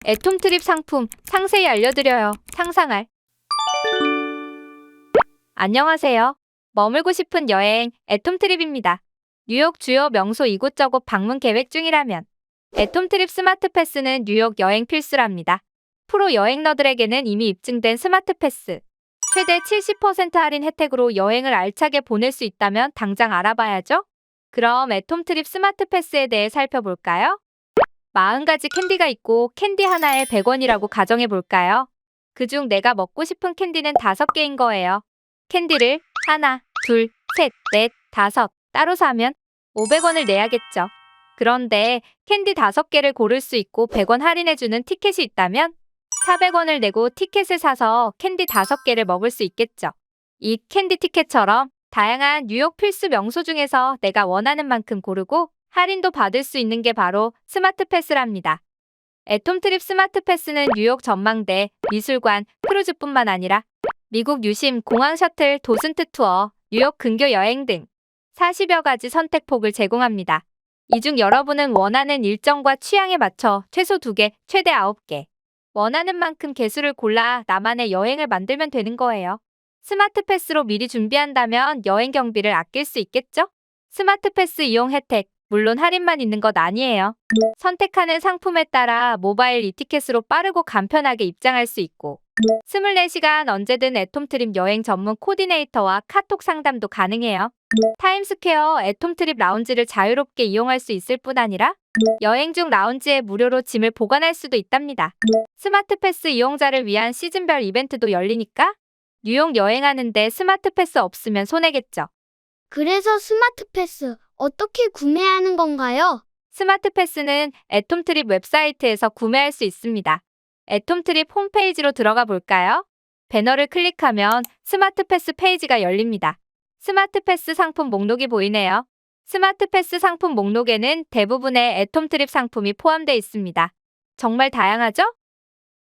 애톰트립 상품 상세히 알려드려요. 상상할. 안녕하세요. 머물고 싶은 여행 애톰트립입니다. 뉴욕 주요 명소 이곳저곳 방문 계획 중이라면 애톰트립 스마트 패스는 뉴욕 여행 필수랍니다. 프로 여행러들에게는 이미 입증된 스마트 패스. 최대 70% 할인 혜택으로 여행을 알차게 보낼 수 있다면 당장 알아봐야죠. 그럼 애톰트립 스마트 패스에 대해 살펴볼까요? 40가지 캔디가 있고 캔디 하나에 100원이라고 가정해 볼까요? 그중 내가 먹고 싶은 캔디는 5개인 거예요. 캔디를 하나, 둘, 셋, 넷, 5 따로 사면 500원을 내야겠죠. 그런데 캔디 5개를 고를 수 있고 100원 할인해주는 티켓이 있다면 400원을 내고 티켓을 사서 캔디 5개를 먹을 수 있겠죠. 이 캔디 티켓처럼 다양한 뉴욕 필수 명소 중에서 내가 원하는 만큼 고르고 할인도 받을 수 있는 게 바로 스마트 패스랍니다. 애톰트립 스마트 패스는 뉴욕 전망대, 미술관, 크루즈뿐만 아니라 미국 유심, 공항 셔틀, 도슨트 투어, 뉴욕 근교 여행 등 40여 가지 선택폭을 제공합니다. 이 중 여러분은 원하는 일정과 취향에 맞춰 최소 2개, 최대 9개. 원하는 만큼 개수를 골라 나만의 여행을 만들면 되는 거예요. 스마트 패스로 미리 준비한다면 여행 경비를 아낄 수 있겠죠? 스마트 패스 이용 혜택, 물론 할인만 있는 것 아니에요. 선택하는 상품에 따라 모바일 이티켓으로 빠르고 간편하게 입장할 수 있고 24시간 언제든 애톰트립 여행 전문 코디네이터와 카톡 상담도 가능해요. 타임스퀘어 애톰트립 라운지를 자유롭게 이용할 수 있을 뿐 아니라 여행 중 라운지에 무료로 짐을 보관할 수도 있답니다. 스마트 패스 이용자를 위한 시즌별 이벤트도 열리니까 뉴욕 여행하는데 스마트 패스 없으면 손해겠죠. 그래서 스마트 패스 어떻게 구매하는 건가요? 스마트 패스는 애톰트립 웹사이트에서 구매할 수 있습니다. 애톰트립 홈페이지로 들어가 볼까요? 배너를 클릭하면 스마트 패스 페이지가 열립니다. 스마트 패스 상품 목록이 보이네요. 스마트 패스 상품 목록에는 대부분의 애톰트립 상품이 포함되어 있습니다. 정말 다양하죠?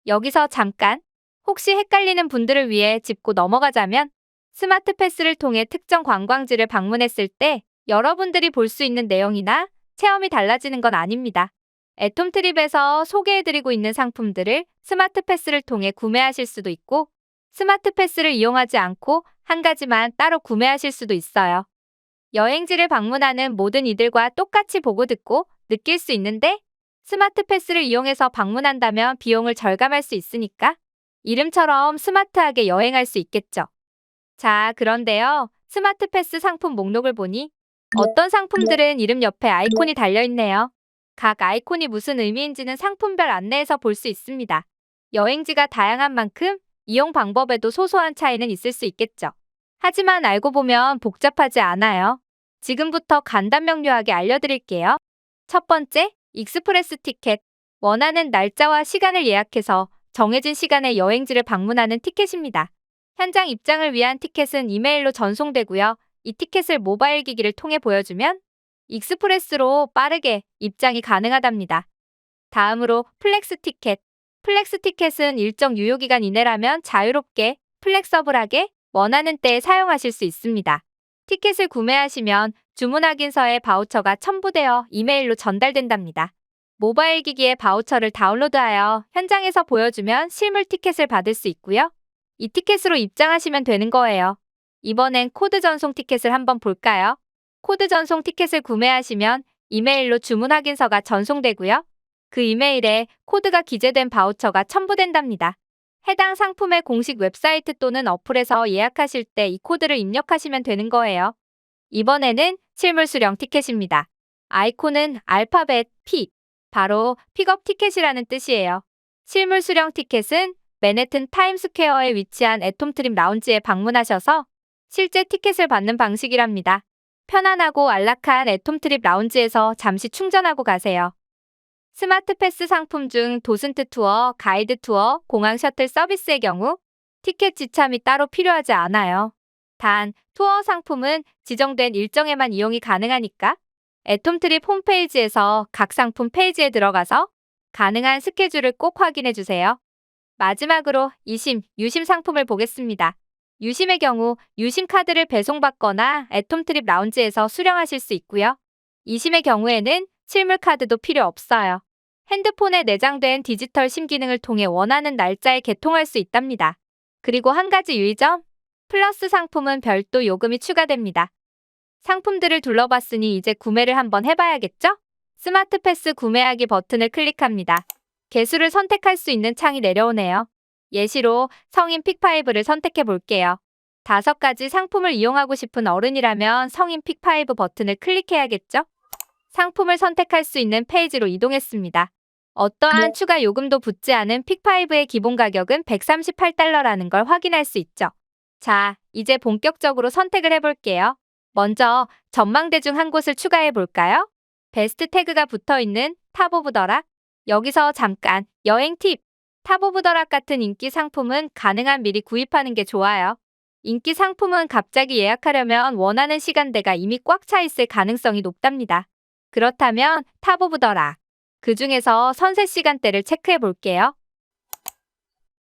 여기서 잠깐, 혹시 헷갈리는 분들을 위해 짚고 넘어가자면 스마트 패스를 통해 특정 관광지를 방문했을 때 여러분들이 볼 수 있는 내용이나 체험이 달라지는 건 아닙니다. 애톰트립에서 소개해드리고 있는 상품들을 스마트 패스를 통해 구매하실 수도 있고 스마트 패스를 이용하지 않고 한 가지만 따로 구매하실 수도 있어요. 여행지를 방문하는 모든 이들과 똑같이 보고 듣고 느낄 수 있는데 스마트 패스를 이용해서 방문한다면 비용을 절감할 수 있으니까 이름처럼 스마트하게 여행할 수 있겠죠. 자, 그런데요. 스마트 패스 상품 목록을 보니 어떤 상품들은 이름 옆에 아이콘이 달려있네요. 각 아이콘이 무슨 의미인지는 상품별 안내에서 볼 수 있습니다. 여행지가 다양한 만큼 이용 방법에도 소소한 차이는 있을 수 있겠죠. 하지만 알고 보면 복잡하지 않아요. 지금부터 간단 명료하게 알려드릴게요. 첫 번째, 익스프레스 티켓. 원하는 날짜와 시간을 예약해서 정해진 시간에 여행지를 방문하는 티켓입니다. 현장 입장을 위한 티켓은 이메일로 전송되고요. 이 티켓을 모바일 기기를 통해 보여주면 익스프레스로 빠르게 입장이 가능하답니다. 다음으로 플렉스 티켓. 플렉스 티켓은 일정 유효기간 이내라면 자유롭게 플렉서블하게 원하는 때에 사용하실 수 있습니다. 티켓을 구매하시면 주문 확인서에 바우처가 첨부되어 이메일로 전달된답니다. 모바일 기기에 바우처를 다운로드하여 현장에서 보여주면 실물 티켓을 받을 수 있고요. 이 티켓으로 입장하시면 되는 거예요. 이번엔 코드 전송 티켓을 한번 볼까요? 코드 전송 티켓을 구매하시면 이메일로 주문 확인서가 전송되고요. 그 이메일에 코드가 기재된 바우처가 첨부된답니다. 해당 상품의 공식 웹사이트 또는 어플에서 예약하실 때 이 코드를 입력하시면 되는 거예요. 이번에는 실물 수령 티켓입니다. 아이콘은 알파벳 P, 바로 픽업 티켓이라는 뜻이에요. 실물 수령 티켓은 맨해튼 타임스퀘어에 위치한 애톰트립 라운지에 방문하셔서 실제 티켓을 받는 방식이랍니다. 편안하고 안락한 애톰트립 라운지에서 잠시 충전하고 가세요. 스마트 패스 상품 중 도슨트 투어, 가이드 투어, 공항 셔틀 서비스의 경우 티켓 지참이 따로 필요하지 않아요. 단, 투어 상품은 지정된 일정에만 이용이 가능하니까 애톰트립 홈페이지에서 각 상품 페이지에 들어가서 가능한 스케줄을 꼭 확인해 주세요. 마지막으로 유심 상품을 보겠습니다. 유심의 경우 유심 카드를 배송받거나 애톰트립 라운지에서 수령하실 수 있고요. 이심의 경우에는 실물 카드도 필요 없어요. 핸드폰에 내장된 디지털 심 기능을 통해 원하는 날짜에 개통할 수 있답니다. 그리고 한 가지 유의점, 플러스 상품은 별도 요금이 추가됩니다. 상품들을 둘러봤으니 이제 구매를 한번 해봐야겠죠? 스마트 패스 구매하기 버튼을 클릭합니다. 개수를 선택할 수 있는 창이 내려오네요. 예시로 성인 픽5를 선택해 볼게요. 5가지 상품을 이용하고 싶은 어른이라면 성인 픽5 버튼을 클릭해야겠죠? 상품을 선택할 수 있는 페이지로 이동했습니다. 어떠한 추가 요금도 붙지 않은 픽5의 기본 가격은 $138라는 걸 확인할 수 있죠. 자, 이제 본격적으로 선택을 해볼게요. 먼저 전망대 중 한 곳을 추가해 볼까요? 베스트 태그가 붙어 있는 탑 오브 더락. 여기서 잠깐 여행 팁. 탑 오브 더락 같은 인기 상품은 가능한 미리 구입하는 게 좋아요. 인기 상품은 갑자기 예약하려면 원하는 시간대가 이미 꽉 차 있을 가능성이 높답니다. 그렇다면 탑 오브 더락. 그 중에서 선셋 시간대를 체크해 볼게요.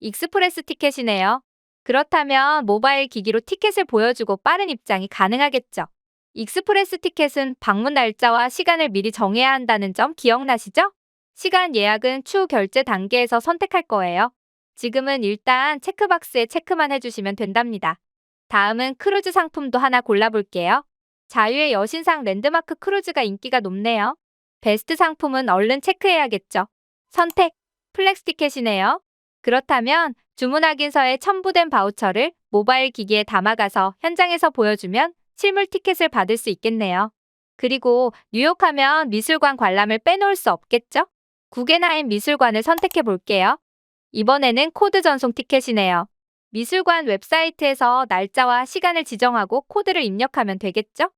익스프레스 티켓이네요. 그렇다면 모바일 기기로 티켓을 보여주고 빠른 입장이 가능하겠죠. 익스프레스 티켓은 방문 날짜와 시간을 미리 정해야 한다는 점 기억나시죠? 시간 예약은 추후 결제 단계에서 선택할 거예요. 지금은 일단 체크박스에 체크만 해주시면 된답니다. 다음은 크루즈 상품도 하나 골라볼게요. 자유의 여신상 랜드마크 크루즈가 인기가 높네요. 베스트 상품은 얼른 체크해야겠죠. 선택, 플렉스 티켓이네요. 그렇다면 주문 확인서에 첨부된 바우처를 모바일 기기에 담아가서 현장에서 보여주면 실물 티켓을 받을 수 있겠네요. 그리고 뉴욕하면 미술관 관람을 빼놓을 수 없겠죠? 구겐하임 미술관을 선택해 볼게요. 이번에는 코드 전송 티켓이네요. 미술관 웹사이트에서 날짜와 시간을 지정하고 코드를 입력하면 되겠죠?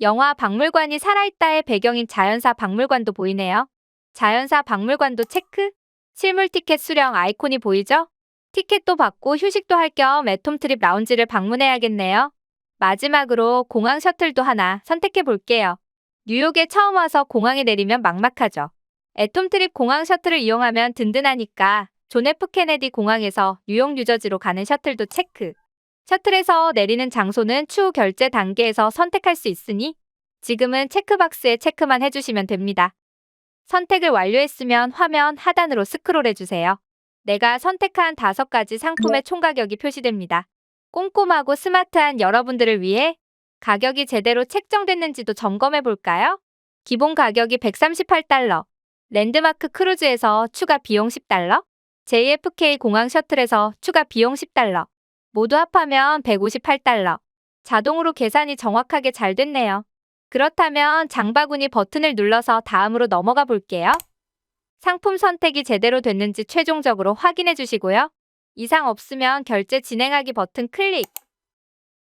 영화 박물관이 살아있다의 배경인 자연사 박물관도 보이네요. 자연사 박물관도 체크. 실물 티켓 수령 아이콘이 보이죠? 티켓도 받고 휴식도 할 겸 애톰트립 라운지를 방문해야겠네요. 마지막으로 공항 셔틀도 하나 선택해 볼게요. 뉴욕에 처음 와서 공항에 내리면 막막하죠. 애톰트립 공항 셔틀을 이용하면 든든하니까 존 F 케네디 공항에서 뉴욕 뉴저지로 가는 셔틀도 체크. 셔틀에서 내리는 장소는 추후 결제 단계에서 선택할 수 있으니 지금은 체크박스에 체크만 해주시면 됩니다. 선택을 완료했으면 화면 하단으로 스크롤해주세요. 내가 선택한 5가지 상품의 총가격이 표시됩니다. 꼼꼼하고 스마트한 여러분들을 위해 가격이 제대로 책정됐는지도 점검해 볼까요? 기본 가격이 $138, 랜드마크 크루즈에서 추가 비용 $10, JFK 공항 셔틀에서 추가 비용 $10, 모두 합하면 $158. 자동으로 계산이 정확하게 잘 됐네요. 그렇다면 장바구니 버튼을 눌러서 다음으로 넘어가 볼게요. 상품 선택이 제대로 됐는지 최종적으로 확인해 주시고요. 이상 없으면 결제 진행하기 버튼 클릭.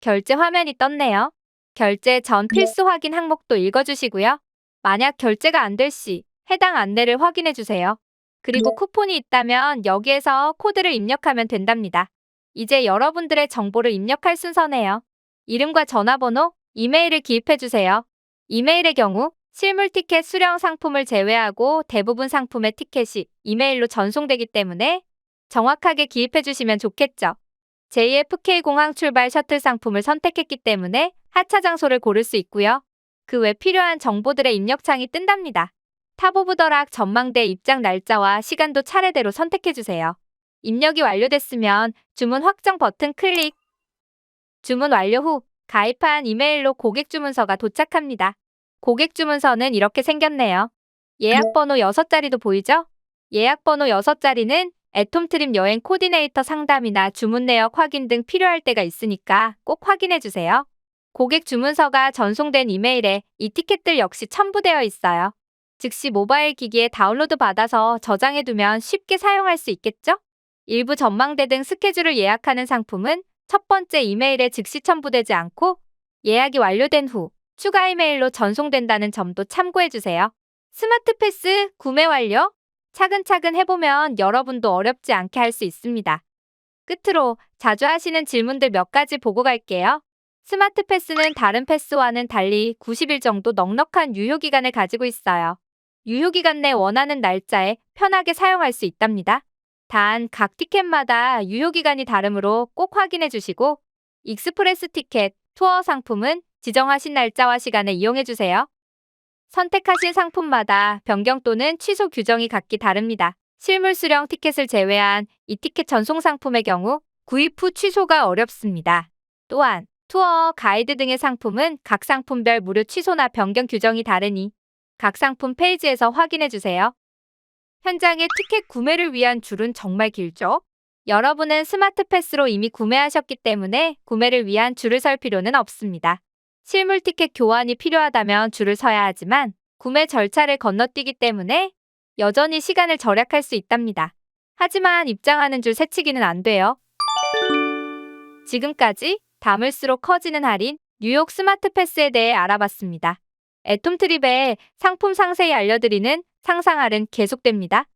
결제 화면이 떴네요. 결제 전 필수 확인 항목도 읽어주시고요. 만약 결제가 안 될 시 해당 안내를 확인해 주세요. 그리고 쿠폰이 있다면 여기에서 코드를 입력하면 된답니다. 이제 여러분들의 정보를 입력할 순서네요. 이름과 전화번호, 이메일을 기입해 주세요. 이메일의 경우 실물 티켓 수령 상품을 제외하고 대부분 상품의 티켓이 이메일로 전송되기 때문에 정확하게 기입해 주시면 좋겠죠. JFK 공항 출발 셔틀 상품을 선택했기 때문에 하차 장소를 고를 수 있고요. 그 외 필요한 정보들의 입력창이 뜬답니다. 탑 오브 더락 전망대 입장 날짜와 시간도 차례대로 선택해 주세요. 입력이 완료됐으면 주문 확정 버튼 클릭. 주문 완료 후 가입한 이메일로 고객 주문서가 도착합니다. 고객 주문서는 이렇게 생겼네요. 예약번호 6자리도 보이죠? 예약번호 6자리는 애톰트립 여행 코디네이터 상담이나 주문 내역 확인 등 필요할 때가 있으니까 꼭 확인해 주세요. 고객 주문서가 전송된 이메일에 이 티켓들 역시 첨부되어 있어요. 즉시 모바일 기기에 다운로드 받아서 저장해 두면 쉽게 사용할 수 있겠죠? 일부 전망대 등 스케줄을 예약하는 상품은 첫 번째 이메일에 즉시 첨부되지 않고 예약이 완료된 후 추가 이메일로 전송된다는 점도 참고해 주세요. 스마트 패스 구매 완료? 차근차근 해보면 여러분도 어렵지 않게 할 수 있습니다. 끝으로 자주 하시는 질문들 몇 가지 보고 갈게요. 스마트 패스는 다른 패스와는 달리 90일 정도 넉넉한 유효기간을 가지고 있어요. 유효기간 내 원하는 날짜에 편하게 사용할 수 있답니다. 단 각 티켓마다 유효기간이 다르므로 꼭 확인해 주시고 익스프레스 티켓, 투어 상품은 지정하신 날짜와 시간에 이용해 주세요. 선택하신 상품마다 변경 또는 취소 규정이 각기 다릅니다. 실물 수령 티켓을 제외한 이 티켓 전송 상품의 경우 구입 후 취소가 어렵습니다. 또한 투어, 가이드 등의 상품은 각 상품별 무료 취소나 변경 규정이 다르니 각 상품 페이지에서 확인해 주세요. 현장의 티켓 구매를 위한 줄은 정말 길죠? 여러분은 스마트 패스로 이미 구매하셨기 때문에 구매를 위한 줄을 설 필요는 없습니다. 실물 티켓 교환이 필요하다면 줄을 서야 하지만 구매 절차를 건너뛰기 때문에 여전히 시간을 절약할 수 있답니다. 하지만 입장하는 줄 새치기는 안 돼요. 지금까지 담을수록 커지는 할인, 뉴욕 스마트 패스에 대해 알아봤습니다. 애톰트립의 상품 상세히 알려드리는 상상할은 계속됩니다.